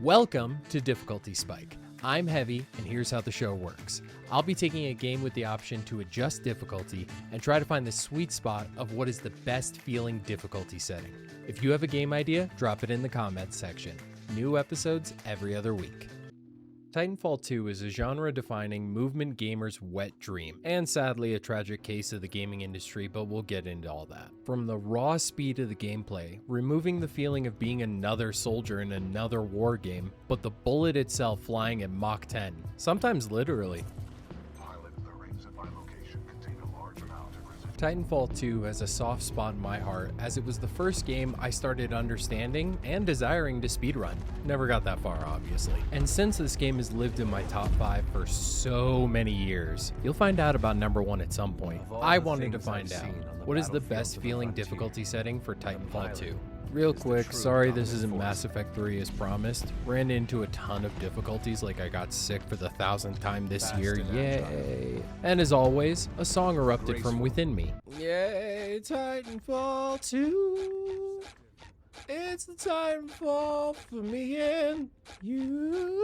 Welcome to Difficulty Spike. I'm Heavy, and here's how the show works. I'll be taking a game with the option to adjust difficulty and try to find the sweet spot of what is the best feeling difficulty setting. If you have a game idea, drop it in the comments section. New episodes every other week. Titanfall 2 is a genre-defining movement gamer's wet dream, and sadly a tragic case of the gaming industry, but we'll get into all that. From the raw speed of the gameplay, removing the feeling of being another soldier in another war game, but the bullet itself flying at Mach 10, sometimes literally. Titanfall 2 has a soft spot in my heart as it was the first game I started understanding and desiring to speedrun. Never got that far, obviously. And since this game has lived in my top 5 for so many years, you'll find out about number 1 at some point. I wanted to find out, what is the best feeling difficulty setting for Titanfall 2? Real quick, sorry this isn't Mass Effect 3 as promised. Ran into a ton of difficulties like I got sick for the 1,000th time this year, yay! And as always, a song erupted from within me. Yay, Titanfall 2! It's the Titanfall for me and you!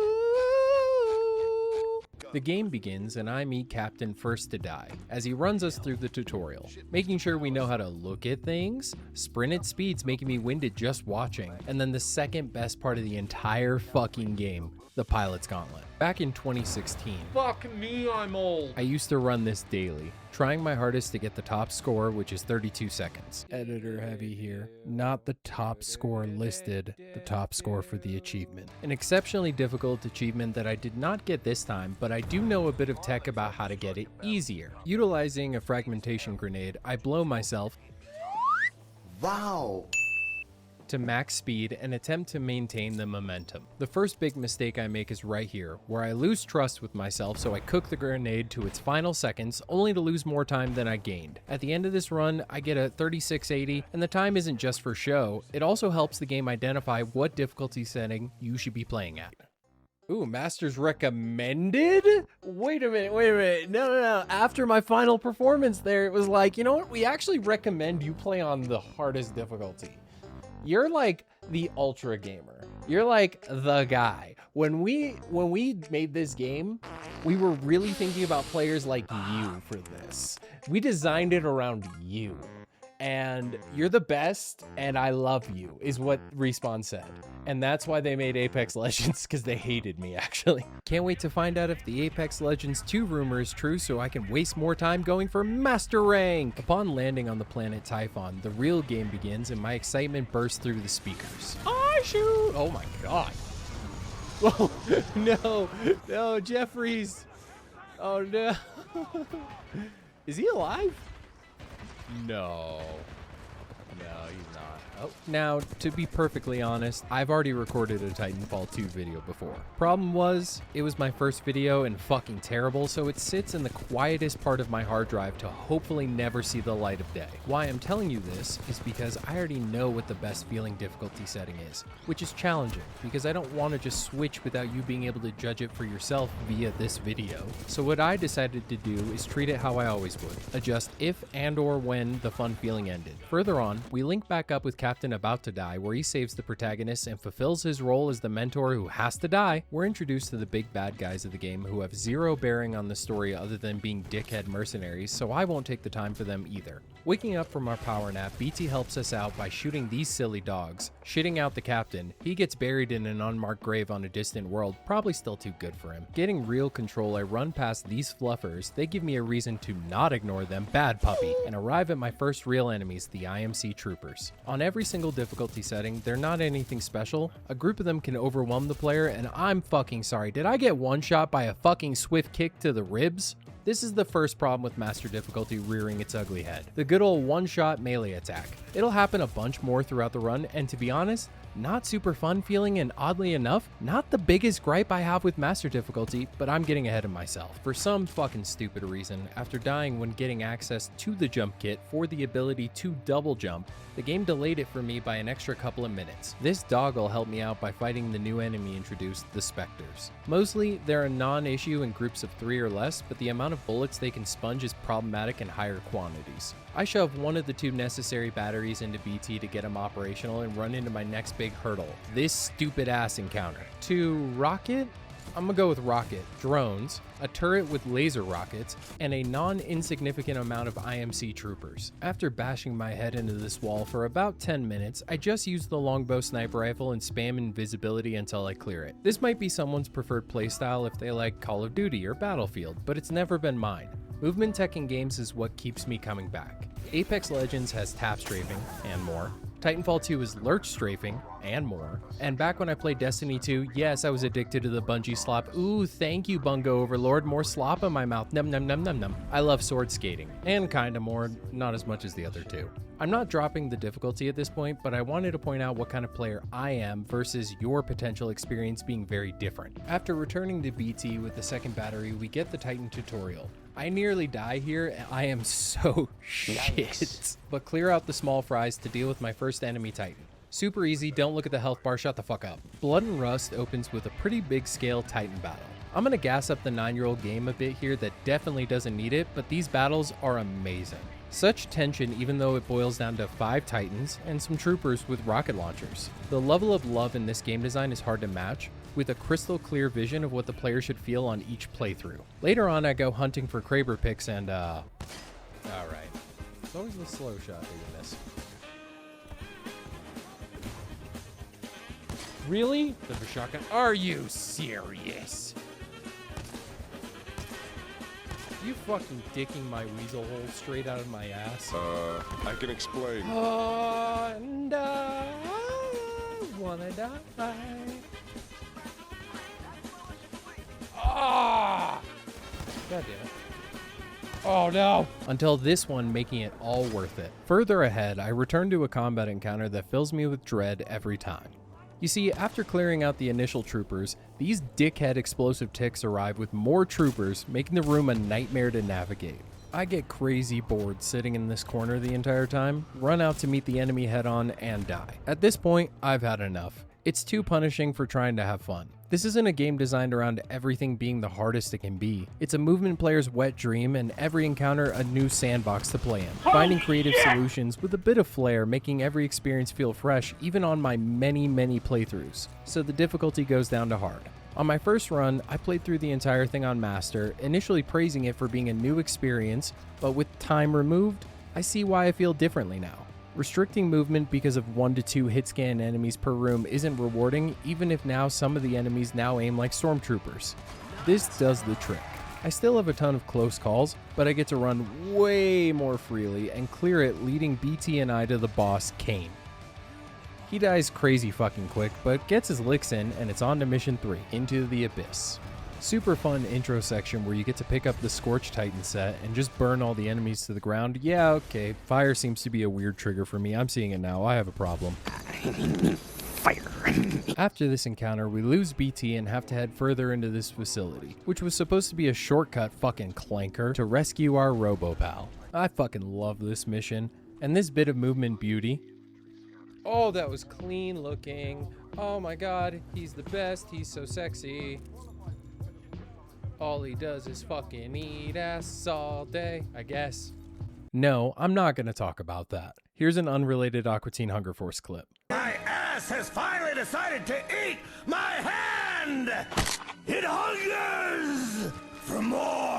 The game begins and I meet Captain First to Die as he runs us through the tutorial, making sure we know how to look at things, sprint at speeds making me winded just watching, and then the second best part of the entire fucking game, the Pilot's Gauntlet. Back in 2016, fuck me, I'm old, I used to run this daily, trying my hardest to get the top score, which is 32 seconds. Editor heavy here. Not the top score listed, the top score for the achievement. An exceptionally difficult achievement that I did not get this time, but I do know a bit of tech about how to get it easier. Utilizing a fragmentation grenade, I blow myself to max speed and attempt to maintain the momentum. The first big mistake I make is right here, where I lose trust with myself, so I cook the grenade to its final seconds, only to lose more time than I gained. At the end of this run, I get a 3680, and the time isn't just for show, it also helps the game identify what difficulty setting you should be playing at. Ooh, Masters recommended? Wait a minute. No. After my final performance there, it was like, you know what? We actually recommend you play on the hardest difficulty. You're like the ultra gamer. You're like the guy. When we made this game, we were really thinking about players like you for this. We designed it around you. And you're the best, and I love you, is what Respawn said. And that's why they made Apex Legends, because they hated me, actually. Can't wait to find out if the Apex Legends 2 rumor is true so I can waste more time going for Master Rank. Upon landing on the planet Typhon, the real game begins, and my excitement bursts through the speakers. I shoot! Oh my god. Whoa, no, Jeffries. Oh no. Is he alive? No, he's not. Oh. Now, to be perfectly honest, I've already recorded a Titanfall 2 video before. Problem was, it was my first video and fucking terrible, so it sits in the quietest part of my hard drive to hopefully never see the light of day. Why I'm telling you this is because I already know what the best feeling difficulty setting is, which is challenging, because I don't want to just switch without you being able to judge it for yourself via this video. So what I decided to do is treat it how I always would, adjust if and or when the fun feeling ended. Further on, we link back up with Captain About to Die, where he saves the protagonist and fulfills his role as the mentor who has to die. We're introduced to the big bad guys of the game who have zero bearing on the story other than being dickhead mercenaries, so I won't take the time for them either. Waking up from our power nap, BT helps us out by shooting these silly dogs, shitting out the captain. He gets buried in an unmarked grave on a distant world, probably still too good for him. Getting real control, I run past these fluffers. They give me a reason to not ignore them, bad puppy, and arrive at my first real enemies, the IMC troopers. On every single difficulty setting, they're not anything special. A group of them can overwhelm the player, and I'm fucking sorry. Did I get one shot by a fucking swift kick to the ribs? This is the first problem with Master Difficulty rearing its ugly head. The good old one-shot melee attack. It'll happen a bunch more throughout the run, and to be honest, not super fun feeling, and oddly enough, not the biggest gripe I have with Master Difficulty, but I'm getting ahead of myself. For some fucking stupid reason, after dying when getting access to the jump kit for the ability to double jump, the game delayed it for me by an extra couple of minutes. This doggle helped me out by fighting the new enemy introduced, the Spectres. Mostly, they're a non-issue in groups of 3 or less, but the amount of bullets they can sponge is problematic in higher quantities. I shove one of the 2 necessary batteries into BT to get him operational and run into my next big hurdle, this stupid ass encounter. To rocket? I'm gonna go with rocket, drones, a turret with laser rockets, and a non-insignificant amount of IMC troopers. After bashing my head into this wall for about 10 minutes, I just use the longbow sniper rifle and spam invisibility until I clear it. This might be someone's preferred playstyle if they like Call of Duty or Battlefield, but it's never been mine. Movement tech in games is what keeps me coming back. Apex Legends has tap strafing, and more. Titanfall 2 is lurch strafing, and more. And back when I played Destiny 2, yes, I was addicted to the Bungie slop. Ooh, thank you, Bungo Overlord. More slop in my mouth. Num num num num num. I love sword skating, and kinda more, not as much as the other 2. I'm not dropping the difficulty at this point, but I wanted to point out what kind of player I am versus your potential experience being very different. After returning to BT with the second battery, we get the Titan tutorial. I nearly die here, and I am so shit. But clear out the small fries to deal with my first enemy Titan. Super easy, don't look at the health bar, shut the fuck up. Blood and Rust opens with a pretty big scale Titan battle. I'm gonna gas up the 9-year-old game a bit here that definitely doesn't need it, but these battles are amazing. Such tension even though it boils down to 5 Titans and some troopers with rocket launchers. The level of love in this game design is hard to match, with a crystal clear vision of what the player should feel on each playthrough. Later on I go hunting for Kraber picks and alright. It's always the slow shot doing this. Really? The shotgun? Are you serious? You fucking dicking my weasel hole straight out of my ass? I can explain. And I wanna die. Ah! God damn it. Oh no! Until this one, making it all worth it. Further ahead, I return to a combat encounter that fills me with dread every time. You see, after clearing out the initial troopers, these dickhead explosive ticks arrive with more troopers, making the room a nightmare to navigate. I get crazy bored sitting in this corner the entire time, run out to meet the enemy head on, and die. At this point, I've had enough. It's too punishing for trying to have fun. This isn't a game designed around everything being the hardest it can be. It's a movement player's wet dream, and every encounter a new sandbox to play in. Finding creative solutions with a bit of flair, making every experience feel fresh, even on my many playthroughs. So the difficulty goes down to hard. On my first run, I played through the entire thing on Master, initially praising it for being a new experience, but with time removed, I see why I feel differently now. Restricting movement because of 1 to 2 hit scan enemies per room isn't rewarding, even if now some of the enemies now aim like stormtroopers. This does the trick. I still have a ton of close calls, but I get to run way more freely and clear it, leading BT and I to the boss, Kane. He dies crazy fucking quick, but gets his licks in, and it's on to mission 3, Into the Abyss. Super fun intro section where you get to pick up the Scorch Titan set and just burn all the enemies to the ground. Yeah, okay, fire seems to be a weird trigger for me. I'm seeing it now. I have a problem. Fire. After this encounter, we lose BT and have to head further into this facility, which was supposed to be a shortcut fucking clanker to rescue our Robo-Pal. I fucking love this mission, and this bit of movement beauty. Oh, that was clean looking. Oh my god, he's the best. He's so sexy. All he does is fucking eat ass all day, I guess. No, I'm not gonna talk about that. Here's an unrelated Aqua Teen Hunger Force clip. My ass has finally decided to eat my hand! It hungers for more!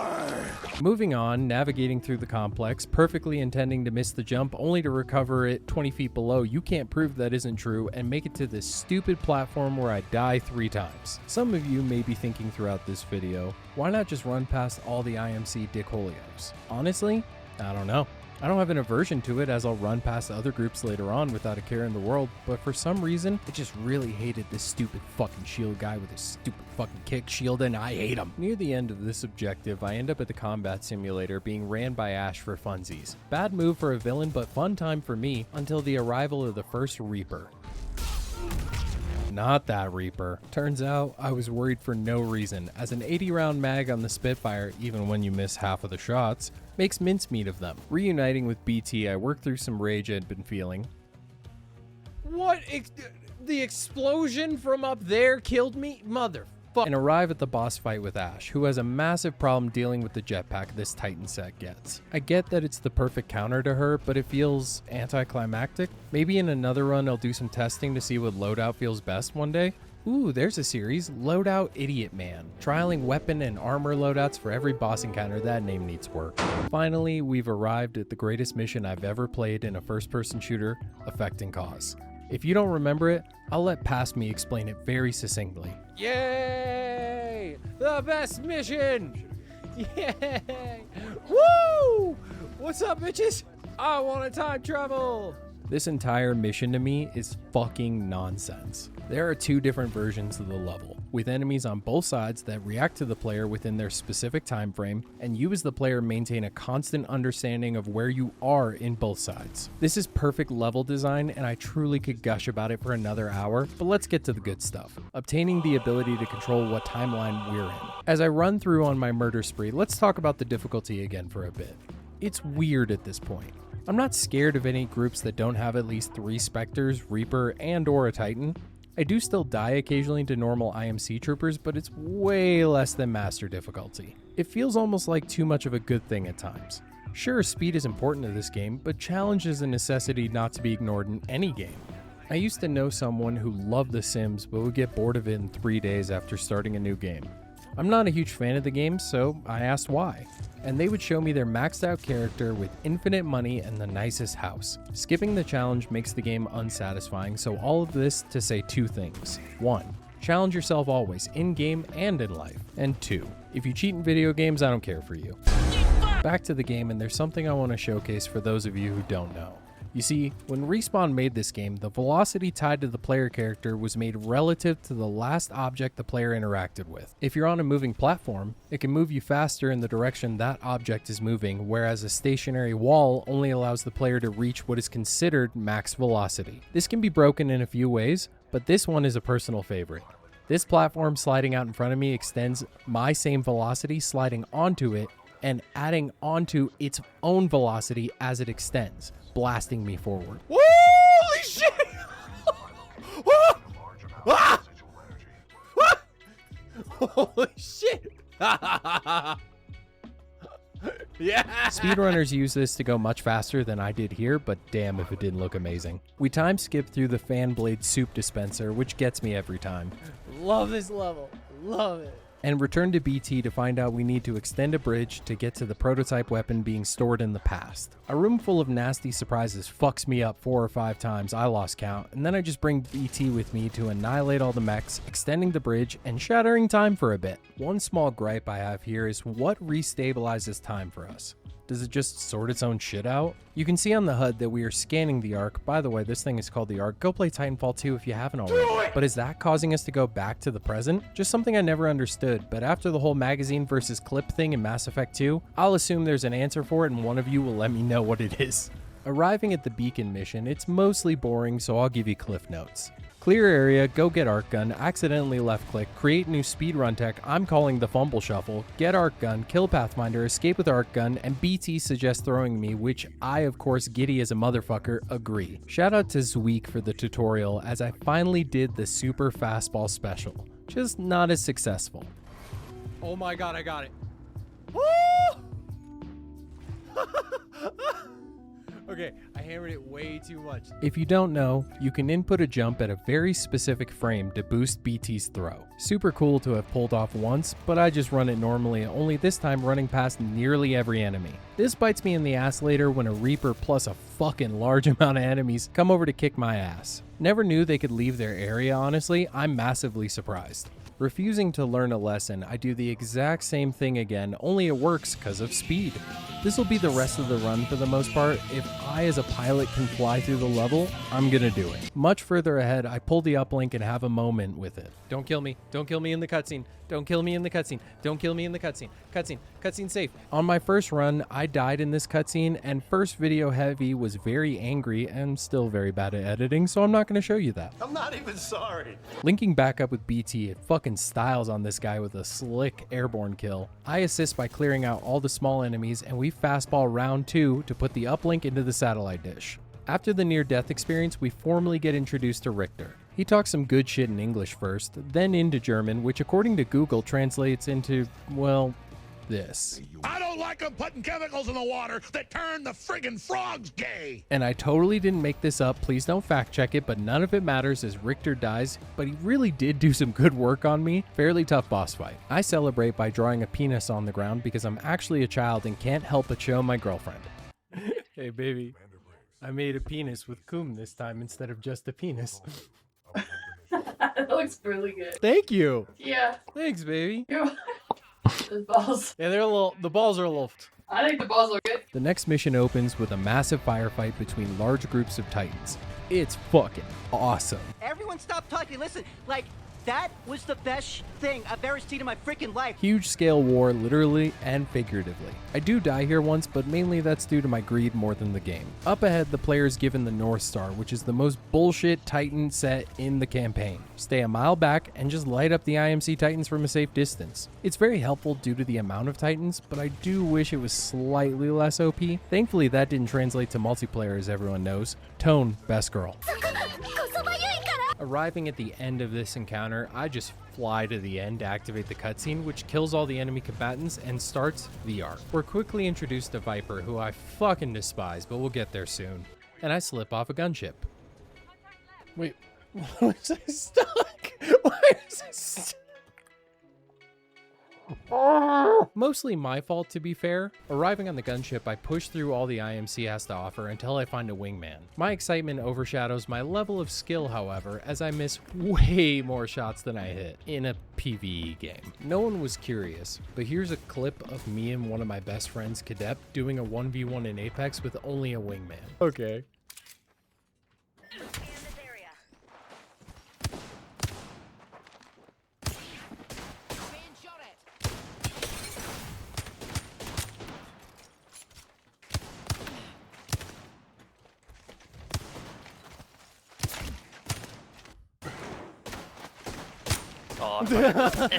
Moving on, navigating through the complex, perfectly intending to miss the jump only to recover it 20 feet below. You can't prove that isn't true, and make it to this stupid platform where I die 3 times. Some of you may be thinking throughout this video, why not just run past all the IMC dickholios? Honestly, I don't know. I don't have an aversion to it, as I'll run past other groups later on without a care in the world, but for some reason, I just really hated this stupid fucking shield guy with his stupid fucking kick shield, and I hate him. Near the end of this objective, I end up at the combat simulator being ran by Ash for funsies. Bad move for a villain, but fun time for me until the arrival of the first Reaper. Not that Reaper. Turns out I was worried for no reason, as an 80-round mag on the Spitfire, even when you miss half of the shots, makes mincemeat of them. Reuniting with BT, I worked through some rage I'd been feeling. What? The explosion from up there killed me? Mother fuck, and arrive at the boss fight with Ash, who has a massive problem dealing with the jetpack this Titan set gets. I get that it's the perfect counter to her, but it feels anticlimactic. Maybe in another run I'll do some testing to see what loadout feels best one day. Ooh, there's a series, Loadout Idiot Man, trialing weapon and armor loadouts for every boss encounter. That name needs work. Finally, we've arrived at the greatest mission I've ever played in a first-person shooter, Affecting Cause. If you don't remember it, I'll let past me explain it very succinctly. Yay! The best mission! Yay! Woo! What's up, bitches? I want to time travel! This entire mission to me is fucking nonsense. There are two different versions of the level, with enemies on both sides that react to the player within their specific time frame, and you as the player maintain a constant understanding of where you are in both sides. This is perfect level design, and I truly could gush about it for another hour, but let's get to the good stuff. Obtaining the ability to control what timeline we're in. As I run through on my murder spree, let's talk about the difficulty again for a bit. It's weird at this point. I'm not scared of any groups that don't have at least 3 Spectres, Reaper, and or a Titan. I do still die occasionally to normal IMC troopers, but it's way less than master difficulty. It feels almost like too much of a good thing at times. Sure, speed is important to this game, but challenge is a necessity not to be ignored in any game. I used to know someone who loved The Sims but would get bored of it in 3 days after starting a new game. I'm not a huge fan of the game, so I asked why. And they would show me their maxed out character with infinite money and the nicest house. Skipping the challenge makes the game unsatisfying, so all of this to say 2 things. 1. Challenge yourself always, in-game and in life. And 2. If you cheat in video games, I don't care for you. Back to the game, and there's something I want to showcase for those of you who don't know. You see, when Respawn made this game, the velocity tied to the player character was made relative to the last object the player interacted with. If you're on a moving platform, it can move you faster in the direction that object is moving, whereas a stationary wall only allows the player to reach what is considered max velocity. This can be broken in a few ways, but this one is a personal favorite. This platform sliding out in front of me extends my same velocity sliding onto it and adding onto its own velocity as it extends, blasting me forward. Holy shit! Ah! Ah! Ah! Holy shit! Yeah! Speedrunners use this to go much faster than I did here, but damn if it didn't look amazing. We time skip through the fan blade soup dispenser, which gets me every time. Love this level. Love it. And return to BT to find out we need to extend a bridge to get to the prototype weapon being stored in the past. A room full of nasty surprises fucks me up 4 or 5 times, I lost count, and then I just bring BT with me to annihilate all the mechs, extending the bridge, and shattering time for a bit. One small gripe I have here is what restabilizes time for us. Does it just sort its own shit out? You can see on the HUD that we are scanning the Ark. By the way, this thing is called the Ark. Go play Titanfall 2 if you haven't already. But is that causing us to go back to the present? Just something I never understood, but after the whole magazine versus clip thing in Mass Effect 2, I'll assume there's an answer for it and one of you will let me know what it is. Arriving at the beacon mission, it's mostly boring, so I'll give you cliff notes. Clear area, go get arc gun, accidentally left click, create new speedrun tech I'm calling the fumble shuffle, get arc gun, kill pathfinder, escape with arc gun, and BT suggests throwing me, which I, of course, giddy as a motherfucker, agree. Shout out to Zweek for the tutorial, as I finally did the super fastball special. Just not as successful. Oh my god, I got it. Okay, I hammered it way too much. If you don't know, you can input a jump at a very specific frame to boost BT's throw. Super cool to have pulled off once, but I just run it normally, only this time running past nearly every enemy. This bites me in the ass later when a Reaper plus a fucking large amount of enemies come over to kick my ass. Never knew they could leave their area, honestly. I'm massively surprised. Refusing to learn a lesson, I do the exact same thing again, only it works because of speed. This will be the rest of the run for the most part. If I as a pilot can fly through the level, I'm gonna do it. Much further ahead, I pull the uplink and have a moment with it. Don't kill me. Don't kill me in the cutscene. Don't kill me in the cutscene. Don't kill me in the cutscene. Cutscene safe. On my first run, I died in this cutscene, and first video heavy was very angry and still very bad at editing, so I'm not going to show you that. I'm not even sorry. Linking back up with BT, it fucking styles on this guy with a slick airborne kill. I assist by clearing out all the small enemies, and we fastball round 2 to put the uplink into the satellite dish. After the near-death experience, we formally get introduced to Richter. He talks some good shit in English first, then into German, which according to Google translates into, well, this. I don't like them putting chemicals in the water that turn the friggin' frogs gay. And I totally didn't make this up, please don't fact check it, but none of it matters as Richter dies, but he really did do some good work on me. Fairly tough boss fight. I celebrate by drawing a penis on the ground because I'm actually a child and can't help but show my girlfriend. Hey baby, I made a penis with cum this time instead of just a penis. That looks really good. Thank you. Yeah. Thanks, baby. Those balls. Yeah, the balls are a little... I think the balls look good. The next mission opens with a massive firefight between large groups of Titans. It's fucking awesome. Everyone stop talking. Listen, like, that was the best thing I've ever seen in my freaking life. Huge scale war, literally and figuratively. I do die here once, but mainly that's due to my greed more than the game. Up ahead, the player is given the North Star, which is the most bullshit Titan set in the campaign. Stay a mile back and just light up the IMC Titans from a safe distance. It's very helpful due to the amount of Titans, but I do wish it was slightly less OP. Thankfully, that didn't translate to multiplayer as everyone knows. Tone, best girl. Arriving at the end of this encounter, I just fly to the end to activate the cutscene, which kills all the enemy combatants and starts the arc. We're quickly introduced to Viper, who I fucking despise, but we'll get there soon. And I slip off a gunship. Wait, why is I stuck? Why is I stuck? Mostly my fault, to be fair. Arriving on the gunship, I push through all the IMC has to offer until I find a wingman. My excitement overshadows my level of skill, however, as I miss way more shots than I hit in a PvE game. No one was curious, but here's a clip of me and one of my best friends, Cadet, doing a 1v1 in Apex with only a wingman. Okay.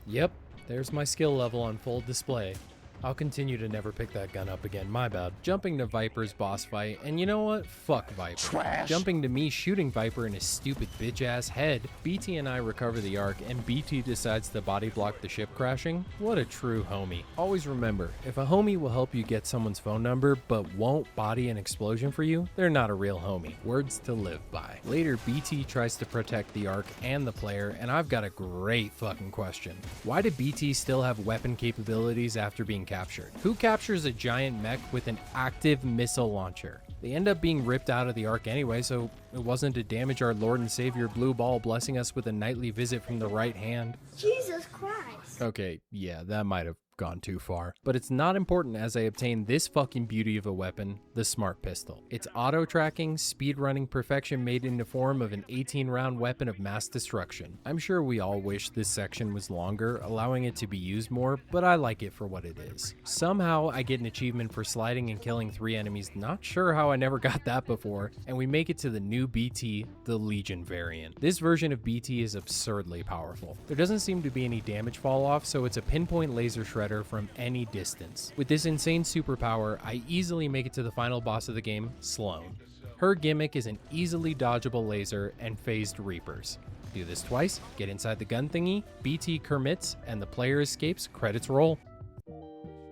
Yep, there's my skill level on full display. I'll continue to never pick that gun up again, my bad. Jumping to Viper's boss fight, and you know what? Fuck Viper. Trash. Jumping to me shooting Viper in his stupid bitch-ass head. BT and I recover the arc, and BT decides to body block the ship crashing. What a true homie. Always remember, if a homie will help you get someone's phone number, but won't body an explosion for you, they're not a real homie. Words to live by. Later, BT tries to protect the arc and the player, and I've got a great fucking question. Why did BT still have weapon capabilities after being captured? Who captures a giant mech with an active missile launcher? They end up being ripped out of the arc anyway, so it wasn't to damage our Lord and Savior Blue Ball blessing us with a nightly visit from the right hand. Jesus Christ. Okay, yeah, that might have gone too far. But it's not important as I obtain this fucking beauty of a weapon, the Smart Pistol. It's auto-tracking, speed-running perfection made in the form of an 18-round weapon of mass destruction. I'm sure we all wish this section was longer, allowing it to be used more, but I like it for what it is. Somehow, I get an achievement for sliding and killing 3 enemies, not sure how I never got that before, and we make it to the new BT, the Legion variant. This version of BT is absurdly powerful. There doesn't seem to be any damage fall off, so it's a pinpoint laser shredder from any distance. With this insane superpower, I easily make it to the final boss of the game, Sloane. Her gimmick is an easily dodgeable laser and phased reapers. Do this twice, get inside the gun thingy, BT commits, and the player escapes, credits roll.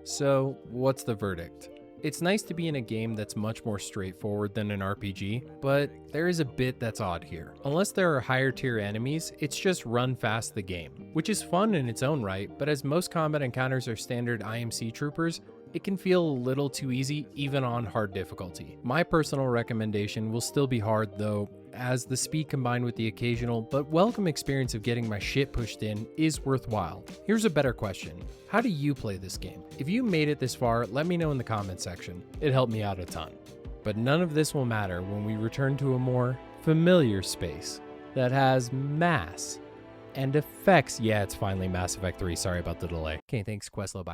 So, what's the verdict? It's nice to be in a game that's much more straightforward than an RPG, but there is a bit that's odd here. Unless there are higher tier enemies, it's just run fast the game, which is fun in its own right, but as most combat encounters are standard IMC troopers, it can feel a little too easy even on hard difficulty. My personal recommendation will still be hard though, as the speed combined with the occasional but welcome experience of getting my shit pushed in is worthwhile. Here's a better question. How do you play this game? If you made it this far, let me know in the comment section. It helped me out a ton. But none of this will matter when we return to a more familiar space that has mass and effects. Yeah, it's finally Mass Effect 3. Sorry about the delay. Okay, thanks, Questlove. Bye.